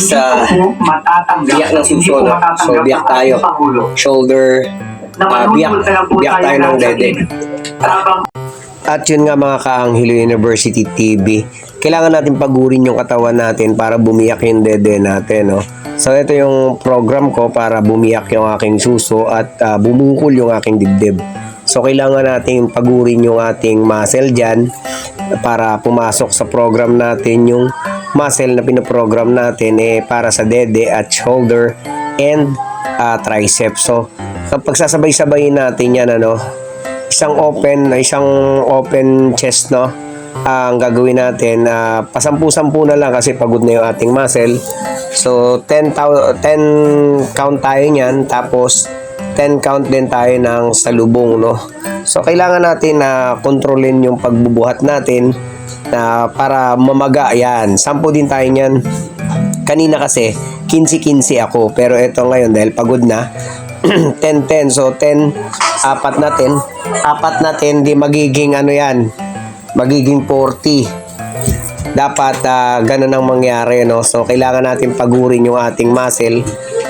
guys, biyak ng suso, no? So, biyak tayo. Shoulder, biyak tayo ng dede. At yun nga mga Kaanghelo University TV, kailangan natin pagurin yung katawan natin para bumiyak yung dede natin, no? So, ito yung program ko para bumiyak yung aking suso at bumungkol yung aking dibdib. So, kailangan natin pagurin yung ating muscle dyan para pumasok sa program natin yung muscle na pinoprogram natin para sa dede at shoulder and triceps. So, kapag sasabay-sabayin natin yan, isang open chest, ang gagawin natin, pasampu-sampu na lang kasi pagod na yung ating muscle. So 10 count tayo niyan, tapos 10 count din tayo ng salubong, So kailangan natin na kontrolin yung pagbubuhat natin para mamaga yan. 10 din tayo niyan. Kanina kasi 15-15 ako, pero ito ngayon dahil pagod na 10-10. So 10 apat natin di magiging magiging 40. Dapat ganun ang mangyari, So kailangan natin pagurin yung ating muscle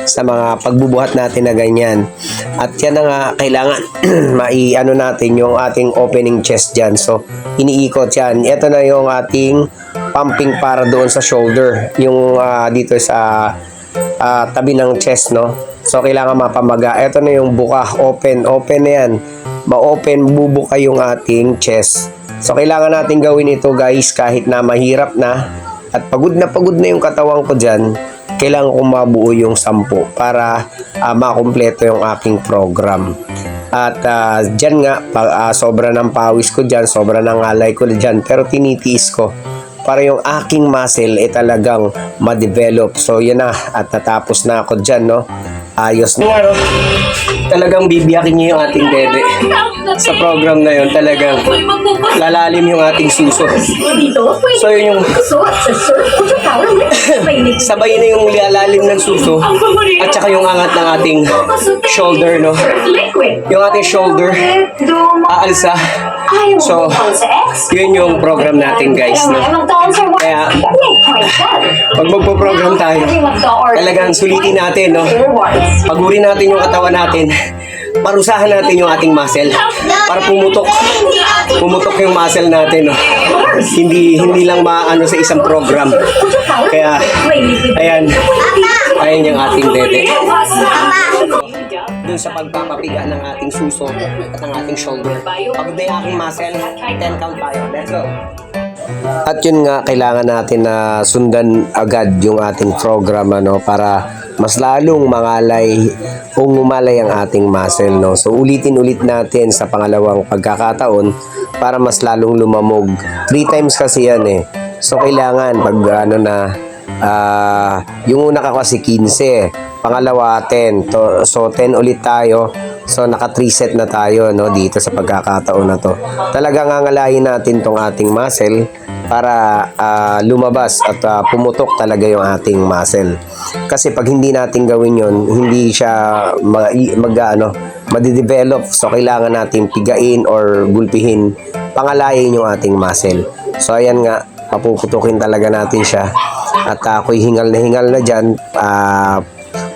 sa mga pagbubuhat natin na ganyan. At yan na nga, kailangan natin yung ating opening chest dyan. So iniikot yan. Ito na yung ating pumping para doon sa shoulder, yung dito sa tabi ng chest, So kailangan mapamaga. Ito na yung buka, open na yan. Ma-open, bubuka yung ating chest. So kailangan natin gawin ito guys kahit na mahirap na at pagod na yung katawan ko dyan. Kailangan ko mabuo yung 10 para makumpleto yung aking program. At dyan nga, sobra ng pawis ko dyan, sobra ng alay ko dyan, pero tinitiis ko para yung aking muscle talagang ma-develop. So yun na, at natapos na ako dyan, ayos na. Talagang bibiyakin niyo yung ating dede. Sa program na yun, talagang lalalim yung ating suso. So yun yung sabay na yung lalalim ng suso at saka yung angat ng ating shoulder, Yung ating shoulder aalsa. So yun yung program natin guys, Kaya pag magpo-program tayo, talagang sulitin natin, pagurin natin yung katawan natin, parusahan natin yung ating muscle para pumutok yung muscle natin, hindi lang maano sa isang program. Kaya ayan yung ating dede dun sa pagpapapiga ng ating suso at ng ating shoulder. Pagod na yung aking muscle, 10 count tayo. Let's go! At yun nga, kailangan natin na sundan agad yung ating program, para mas lalong umalay ang ating muscle, So ulitin natin sa pangalawang pagkakataon para mas lalong lumamog. 3 times kasi yan So kailangan pag yung una ka kasi 15, pangalawa 10. So 10 ulit tayo. So naka 3 set na tayo dito sa pagkakataon na to. Talagang angalayin natin tong ating muscle para lumabas at pumutok talaga yung ating muscle. Kasi pag hindi natin gawin yon, hindi siya madidevelop. So kailangan natin pigain or gulpihin, pangalayin yung ating muscle. So ayan nga, papuputukin talaga natin siya. At ako'y hingal na dyan.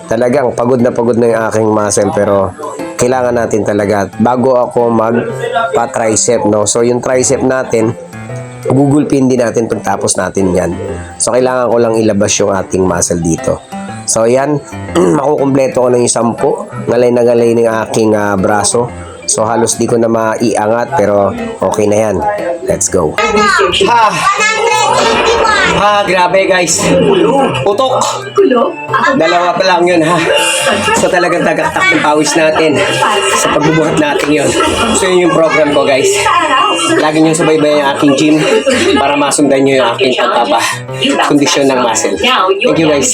Talagang pagod na yung aking muscle, pero kailangan natin talaga bago ako magpa-tricep, So yung tricep natin, gugulpin din natin pagtapos natin yan. So kailangan ko lang ilabas yung ating muscle dito. So yan, makukumpleto ko ng 10. Ngalay na ng aking braso. So halos di ko na maiangat, pero okay na yan. Let's go. Grabe guys. Putok. Dalawa pa lang yun, So talagang tagaktak ng pawis natin sa pagbubuhat natin yun. So yun yung program ko guys. Lagi nyo subaybayan yung aking gym para masundan nyo yung aking pagpapakondisyon ng muscle. Thank you guys.